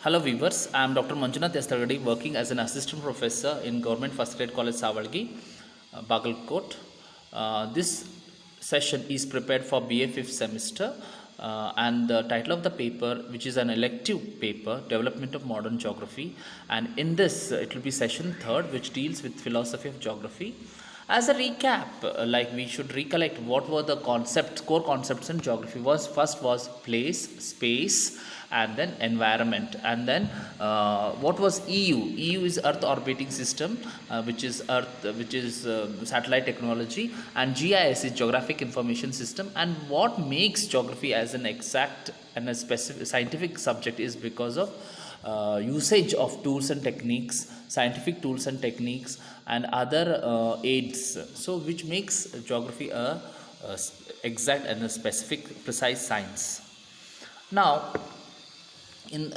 Hello viewers, I am Dr. Manjunath Yastagadi, working as an assistant professor in Government First Grade College Savalgi, Bagalkot. This session is prepared for BA 5th semester and the title of the paper, which is an elective paper, Development of Modern Geography, and in this it will be session 3rd, which deals with philosophy of geography. As a recap, like we should recollect what were the concepts, core concepts in geography. First was place, space, and then environment, and then what was EU? EU is Earth orbiting system, which is satellite technology, and GIS is geographic information system. And what makes geography as an exact and a specific scientific subject is because of usage of tools and techniques, scientific tools and techniques, and other aids, so which makes geography a exact and a specific precise science. Now in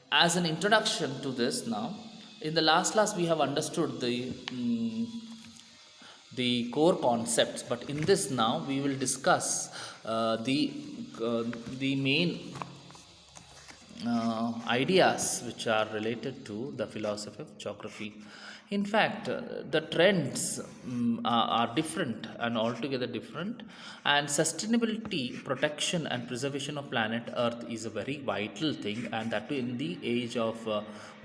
as an introduction to this, now in the last class we have understood the core concepts, but in this now we will discuss the main ideas which are related to the philosophy of geography. In fact, the trends are different and altogether different, and sustainability, protection, and preservation of planet Earth is a very vital thing, and that too in the age of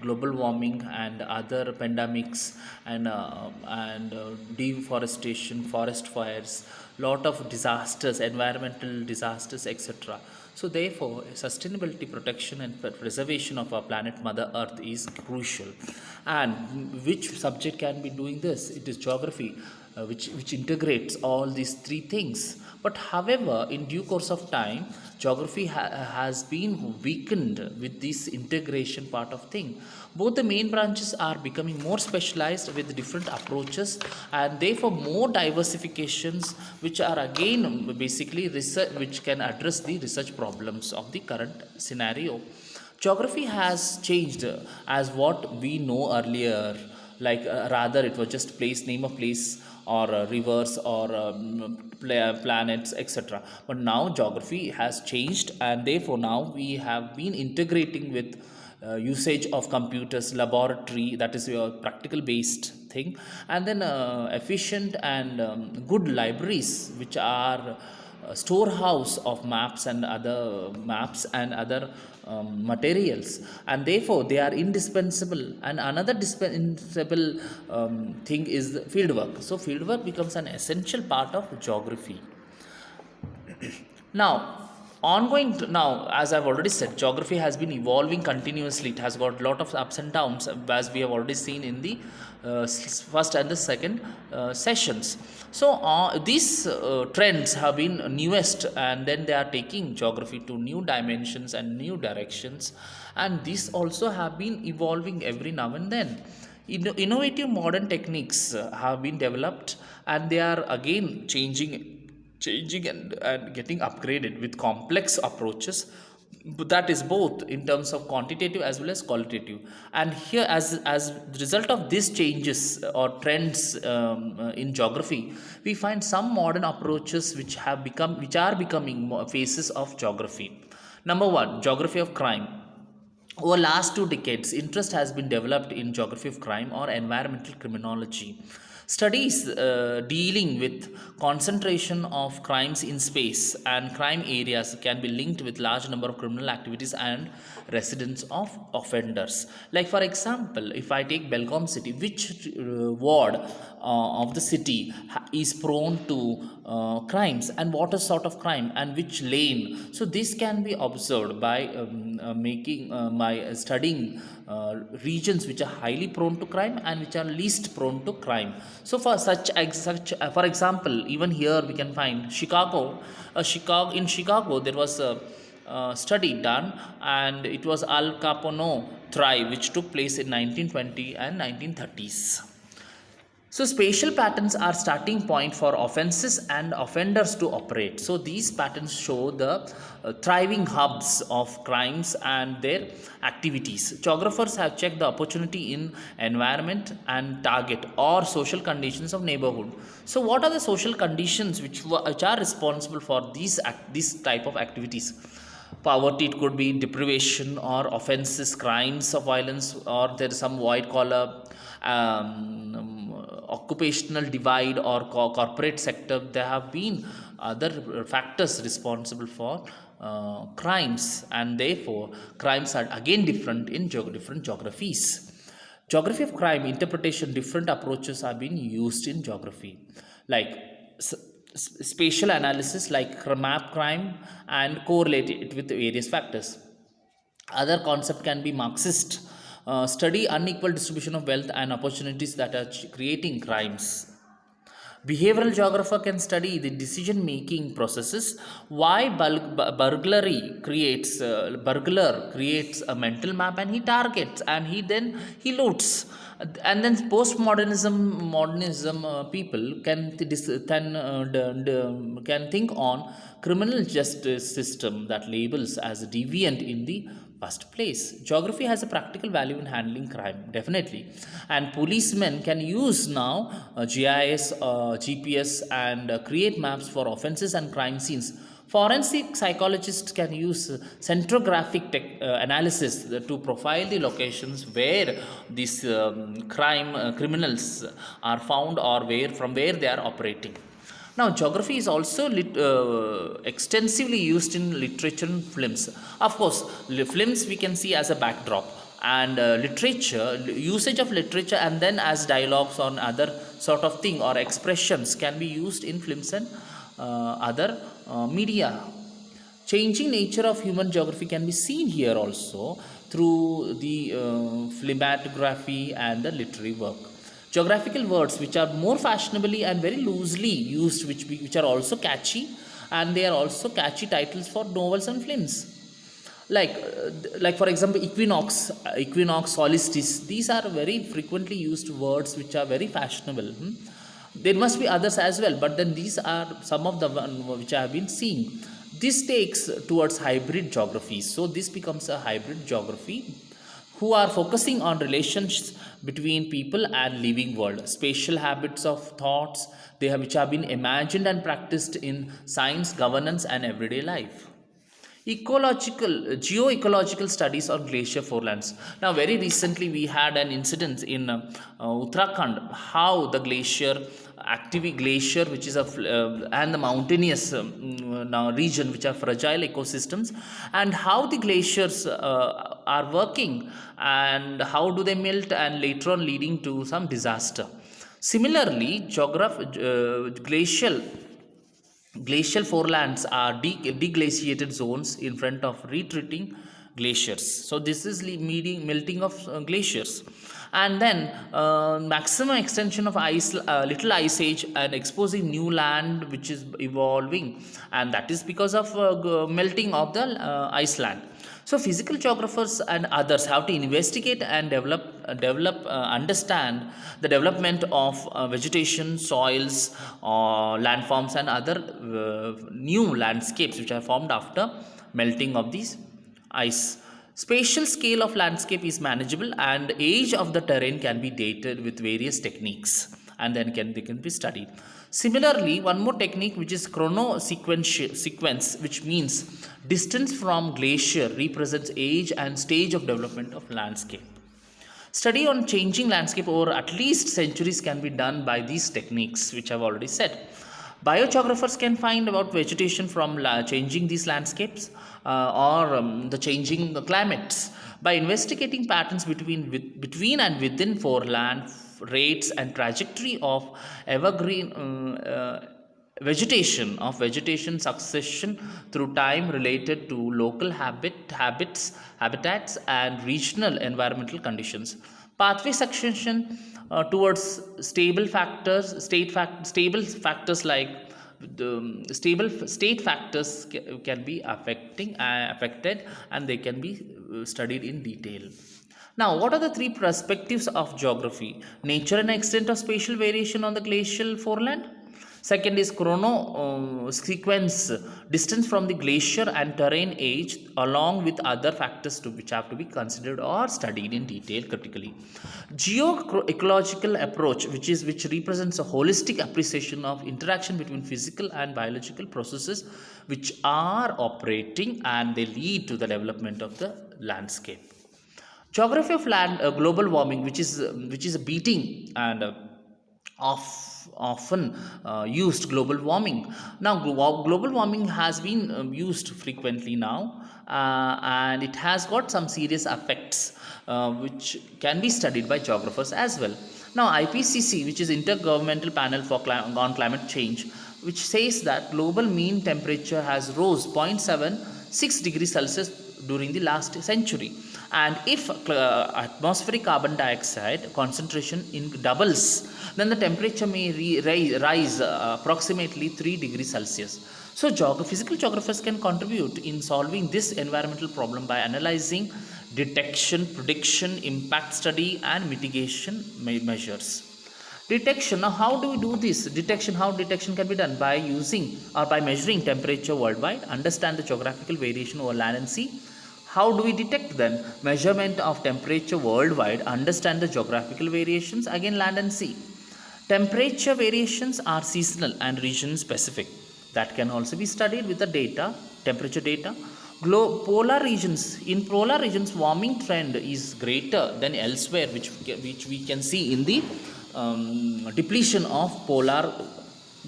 global warming and other pandemics and deforestation, forest fires, lot of disasters, environmental disasters, etc. So therefore, sustainability, protection, and preservation of our planet Mother Earth is crucial. And which subject can be doing this? It is geography, which integrates all these three things. But however, in due course of time, geography has been weakened with this integration part of thing. Both the main branches are becoming more specialized with different approaches, and therefore more diversifications, which are again basically research, which can address the research problems of the current scenario. Geography has changed as what we know earlier, like rather it was just place, name of place, or rivers, or planets, etc. But now geography has changed, and therefore now we have been integrating with usage of computers, laboratory, that is your practical based thing, and then efficient and good libraries, which are storehouse of maps and other materials, and therefore they are indispensable. And another dispensable thing is fieldwork. So fieldwork becomes an essential part of geography. Now, now, as I've already said, geography has been evolving continuously. It has got a lot of ups and downs, as we have already seen in the first and the second sessions. So these trends have been newest, and then they are taking geography to new dimensions and new directions, and these also have been evolving every now and then. Innovative modern techniques have been developed, and they are again changing and getting upgraded with complex approaches, that is both in terms of quantitative as well as qualitative. And here, as the result of these changes or trends in geography, we find some modern approaches which are becoming phases of geography. Number one, geography of crime. Over last 2 decades, interest has been developed in geography of crime or environmental criminology. Studies dealing with concentration of crimes in space and crime areas can be linked with large number of criminal activities and residence of offenders. Like for example, if I take Belgaum city, which ward of the city is prone to crimes, and what is sort of crime, and which lane. So this can be observed by making by studying regions which are highly prone to crime and which are least prone to crime. So for for example, even here we can find Chicago. In Chicago there was a study done, and it was Al Capone trial, which took place in 1920 and 1930s. So spatial patterns are starting point for offenses and offenders to operate. So these patterns show the thriving hubs of crimes and their activities. Geographers have checked the opportunity in environment and target or social conditions of neighborhood. So what are the social conditions which are responsible for these type of activities? Poverty, it could be deprivation or offenses, crimes of violence, or there is some white collar, occupational divide, or corporate sector. There have been other factors responsible for crimes, and therefore crimes are again different in different geographies. Geography of crime interpretation, different approaches are being used in geography, like s- spatial analysis, like map crime and correlate it with various factors. Other concept can be Marxist, study unequal distribution of wealth and opportunities that are creating crimes. Behavioral geographer can study the decision making processes, why burglar creates a mental map and he targets and he loots. And then modernism people can think on criminal justice system that labels as deviant in the first place. Geography has a practical value in handling crime, definitely. And policemen can use now GIS, GPS, and create maps for offenses and crime scenes. Forensic psychologists can use centrographic analysis to profile the locations where these criminals are found, or where they are operating. Now, geography is also extensively used in literature and films. Of course, films we can see as a backdrop, and usage of literature and then as dialogues on other sort of thing or expressions can be used in films and other media. Changing nature of human geography can be seen here also through the filmography and the literary work. Geographical words which are more fashionably and very loosely used, which are also catchy, and they are also catchy titles for novels and films, like for example equinox, solstice. These are very frequently used words which are very fashionable. There must be others as well, but then these are some of the one which I have been seeing. This takes towards hybrid geography, so this becomes a hybrid geography who are focusing on relations between people and living world, spatial habits of thoughts they have, which have been imagined and practiced in science, governance, and everyday life. Geoecological studies on glacier forelands. Now, very recently, we had an incident in Uttarakhand, how the active glacier, which is and the mountainous now region, which are fragile ecosystems, and how the glaciers are working, and how do they melt, and later on leading to some disaster. Similarly, glacial forelands are deglaciated zones in front of retreating glaciers. So this is melting of glaciers, and then maximum extension of little ice age and exposing new land which is evolving, and that is because of melting of the ice land. So physical geographers and others have to investigate and understand the development of vegetation, soils, landforms, and other new landscapes which are formed after melting of these ice. Spatial scale of landscape is manageable, and age of the terrain can be dated with various techniques, and then they can be studied. Similarly, one more technique which is sequence, which means distance from glacier represents age and stage of development of landscape. Study on changing landscape over at least centuries can be done by these techniques, which I've already said. Biogeographers can find about vegetation from changing these landscapes, or the changing the climates, by investigating patterns between and within foreland, rates and trajectory of evergreen vegetation succession through time related to local habitats and regional environmental conditions. Pathway succession towards stable factors like the stable state factors can be affected, and they can be studied in detail. Now, what are the three perspectives of geography? Nature and extent of spatial variation on the glacial foreland, Second is chrono sequence, distance from the glacier and terrain age, along with other factors which have to be considered or studied in detail critically. Geoecological approach, which represents a holistic appreciation of interaction between physical and biological processes which are operating and they lead to the development of the landscape. Geography of land, global warming, which is a beating and of often used global warming. Now, global warming has been used frequently now, and it has got some serious effects which can be studied by geographers as well. Now, IPCC, which is Intergovernmental Panel for on Climate Change, which says that global mean temperature has rose 0.76 degrees Celsius during the last century, and if atmospheric carbon dioxide concentration doubles, then the temperature may rise approximately 3 degrees Celsius. So physical geographers can contribute in solving this environmental problem by analyzing detection, prediction, impact study and mitigation measures. Detection. Now, how do we do this? Detection can be done by using or by measuring temperature worldwide, understand the geographical variation over land and sea. How do we detect then? Measurement of temperature worldwide, understand the geographical variations, again land and sea. Temperature variations are seasonal and region specific. That can also be studied with the data, temperature data. Polar regions. In polar regions, warming trend is greater than elsewhere, which we can see in the depletion of polar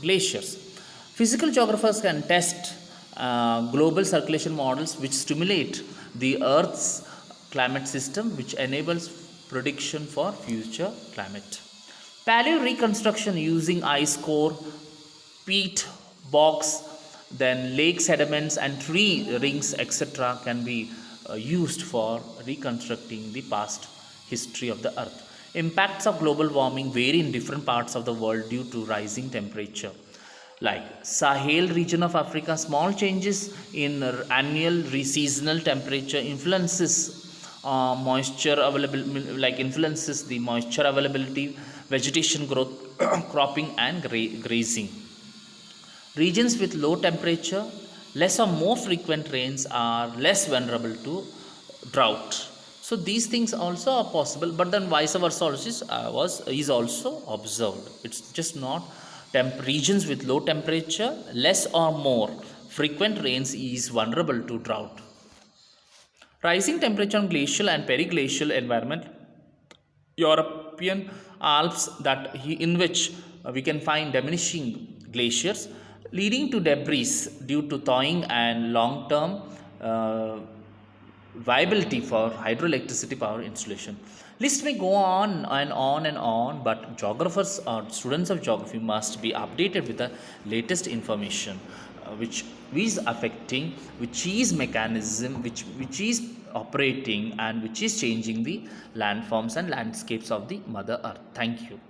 glaciers. Physical geographers can test global circulation models which stimulate the Earth's climate system, which enables prediction for future climate. Paleo reconstruction using ice core, peat bogs, then lake sediments and tree rings, etc., can be used for reconstructing the past history of the Earth. Impacts of global warming vary in different parts of the world due to rising temperature. Like Sahel region of Africa, small changes in annual seasonal temperature influences moisture availability, influences the moisture availability, vegetation growth, cropping and grazing. Regions with low temperature, less or more frequent rains are less vulnerable to drought. So these things also are possible, but then vice versa is also observed. It's just not regions with low temperature, less or more frequent rains is vulnerable to drought. Rising temperature on glacial and periglacial environment, European Alps, in which we can find diminishing glaciers, leading to debris due to thawing and long-term viability for hydroelectricity power installation. List may go on and on and on, but geographers or students of geography must be updated with the latest information which is affecting, which is mechanism, which is operating and which is changing the landforms and landscapes of the Mother Earth. Thank you.